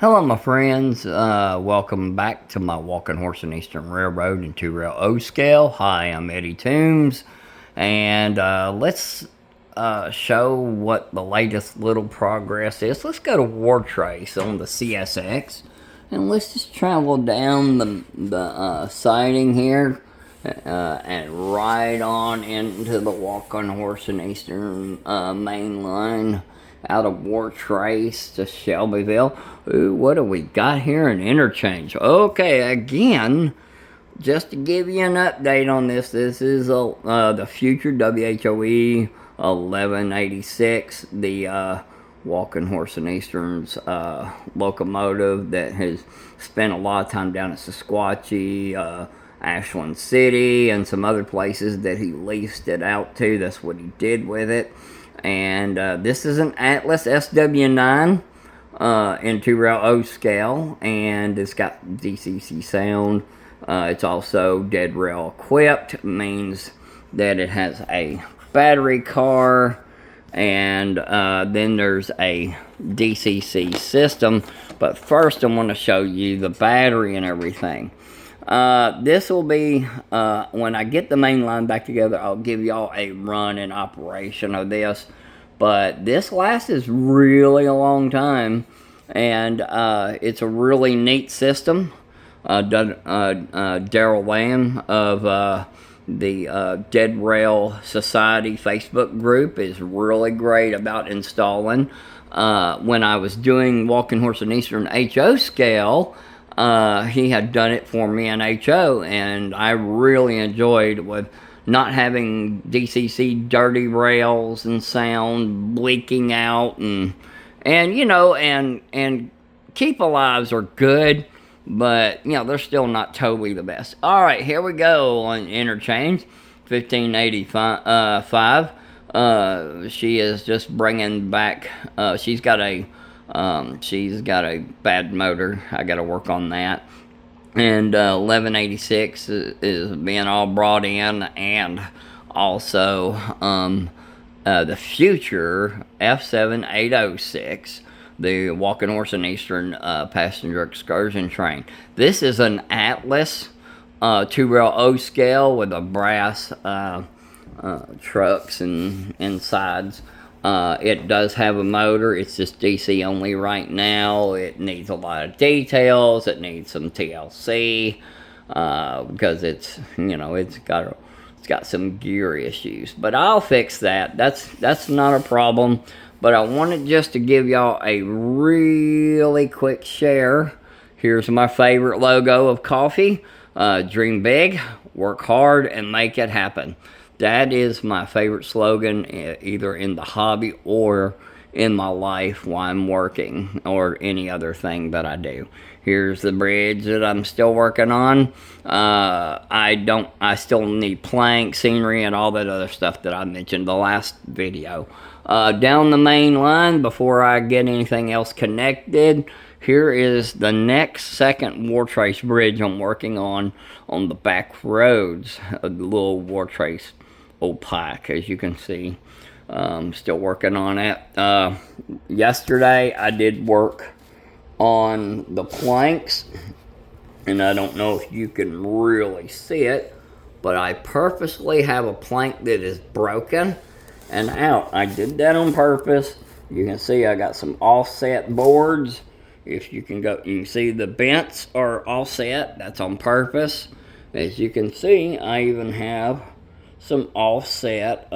Hello, my friends. Welcome back to my Walking Horse and Eastern Railroad and 2-rail O scale. Hi, I'm Eddie Toombs, and let's show what the latest little progress is. Let's go to War Trace on the CSX, and let's just travel down the siding here and ride on into the Walking Horse and Eastern main line out of War Trace to Shelbyville. Ooh, what do we got here? An interchange. Okay, again, just to give you an update on this, this is the future WH&E 1186, the Walking Horse and Eastern's locomotive that has spent a lot of time down at Sequatchie, Ashland City, and some other places that he leased it out to. That's what he did with it. And this is an Atlas SW9 in 2-rail O scale, and it's got DCC sound. It's also dead rail equipped, means that it has a battery car, and then there's a DCC system. But first I want to show you the battery and everything. This will be, when I get the main line back together, I'll give y'all a run and operation of this. But this lasts really a long time, and it's a really neat system. Daryl Lamb of the Dead Rail Society Facebook group is really great about installing. When I was doing Walking Horse and Eastern HO scale, he had done it for me in HO, and I really enjoyed with not having DCC dirty rails and sound leaking out, and you know, and keep alives are good, but you know, they're still not totally the best. All right, here we go on interchange 1585. She is just bringing back. She's got a bad motor. I got to work on that. And 1186 is being all brought in, and also the future F7806, the Walking Horse and Eastern passenger excursion train. This is an Atlas 2-rail O scale with a brass trucks and sides. It does have a motor. It's just DC only right now. It needs a lot of details. It needs some TLC because it's, you know, it's got some gear issues. But I'll fix that. That's not a problem. But I wanted just to give y'all a really quick share. Here's my favorite logo of coffee. Dream big, work hard, and make it happen. That is my favorite slogan, either in the hobby or in my life while I'm working, or any other thing that I do. Here's the bridge that I'm still working on. I still need plank, scenery, and all that other stuff that I mentioned in the last video. Down the main line, before I get anything else connected, here is the next second War Trace bridge I'm working on the back roads of the little War Trace old pike, as you can see. Still working on it. Yesterday I did work on the planks, and I don't know if you can really see it, but I purposely have a plank that is broken and out. I did that on purpose. You can see I got some offset boards. If you can go, you can see the bents are offset. That's on purpose. As you can see, I even have some offset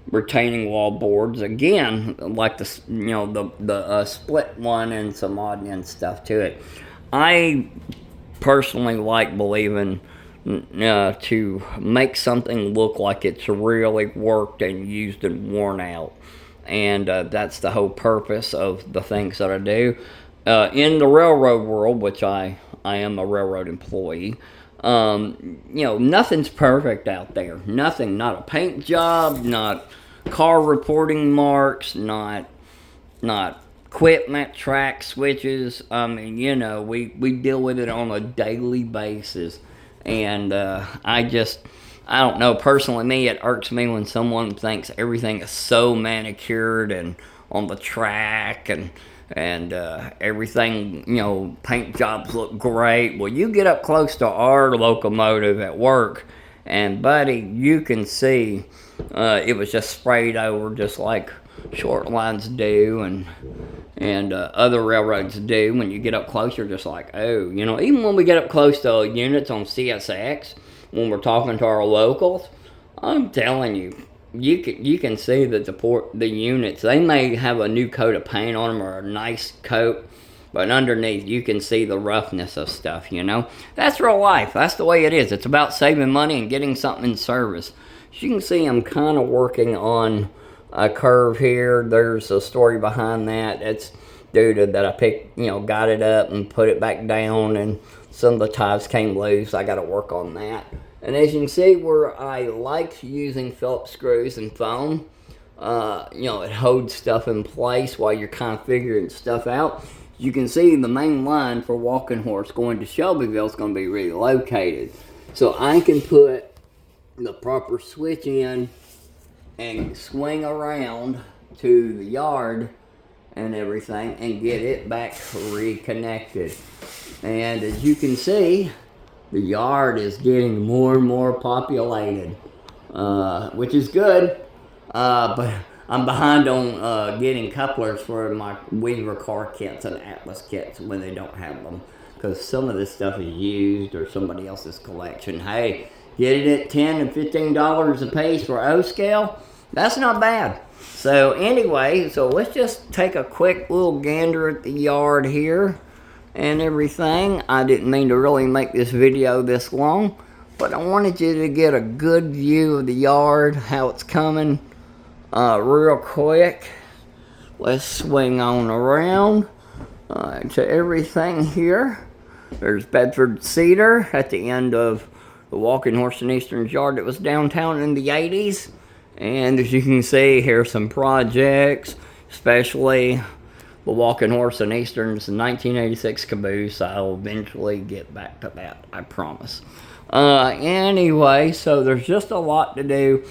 retaining wall boards, again, like the, you know, the split one, and some odd end stuff to it. I personally like believing to make something look like it's really worked and used and worn out, and that's the whole purpose of the things that I do in the railroad world, which I am a railroad employee. You know, nothing's perfect out there. Nothing. Not a paint job, not car reporting marks, not equipment, track switches. I mean, you know, we deal with it on a daily basis. And I don't know, personally, me, it irks me when someone thinks everything is so manicured and on the track, and and everything, you know, paint jobs look great. Well, you get up close to our locomotive at work, and buddy, you can see it was just sprayed over just like short lines do, and other railroads do. When you get up close, you're just like, oh, you know, even when we get up close to units on CSX, when we're talking to our locals, I'm telling you, you can see that the units, they may have a new coat of paint on them or a nice coat, but underneath you can see the roughness of stuff, you know. That's real life. That's the way it is. It's about saving money and getting something in service. As you can see, I'm kind of working on a curve here. There's a story behind that. It's due to that I picked, you know, got it up and put it back down, and some of the ties came loose. I got to work on that. And as you can see, where I like using Phillips screws and foam, you know, it holds stuff in place while you're kind of figuring stuff out. You can see the main line for Walking Horse going to Shelbyville is going to be relocated. So I can put the proper switch in and swing around to the yard and everything and get it back reconnected. And as you can see, the yard is getting more and more populated, which is good, but I'm behind on getting couplers for my Weaver car kits and Atlas kits when they don't have them, because some of this stuff is used or somebody else's collection. Hey, get it at $10 and $15 a piece for O-scale, that's not bad. So anyway, so let's just take a quick little gander at the yard here and everything. I didn't mean to really make this video this long, but I wanted you to get a good view of the yard, how it's coming real quick. Let's swing on around to everything here. There's Bedford Cedar at the end of the Walking Horse and Eastern's yard that was downtown in the 80s. And as you can see, here's some projects, especially the Walking Horse and Eastern's 1986 caboose. I'll eventually get back to that, I promise. Anyway, so there's just a lot to do.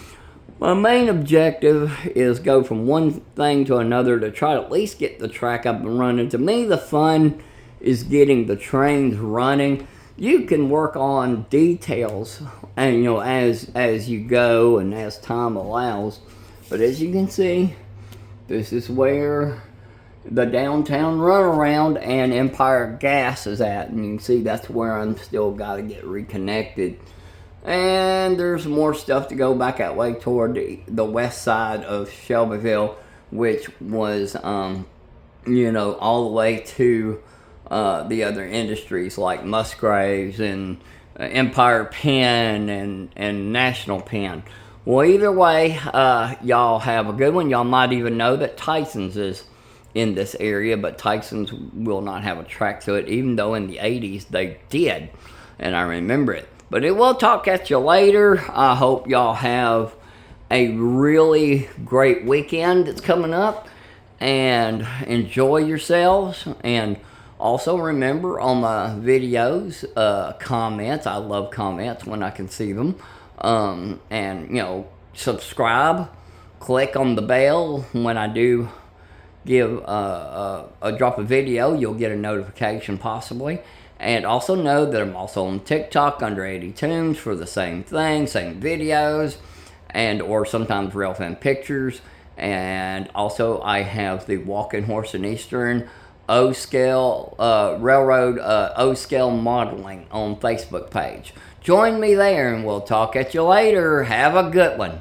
My main objective is go from one thing to another to try to at least get the track up and running. To me, the fun is getting the trains running. You can work on details, and you know, as you go and as time allows. But as you can see, this is where the downtown runaround and Empire Gas is at, and you can see that's where I'm still got to get reconnected. And there's more stuff to go back that way toward the west side of Shelbyville, which was you know, all the way to the other industries like Musgraves and Empire Pen and National Pen. Well, either way, y'all have a good one. Y'all might even know that Tyson's is in this area, but Tyson's will not have a track to it, even though in the 80s they did, and I remember it. But it will talk at you later. I hope y'all have a really great weekend that's coming up, and enjoy yourselves. And also remember, on my videos, comments. I love comments when I can see them. And you know, subscribe, click on the bell. When I do give a drop a video, you'll get a notification possibly. And also know that I'm also on TikTok under 80 Tunes for the same thing, same videos, and or sometimes railfan pictures. And also I have the Walking Horse and Eastern O-scale railroad O-scale modeling on Facebook page. Join me there, and we'll talk at you later. Have a good one.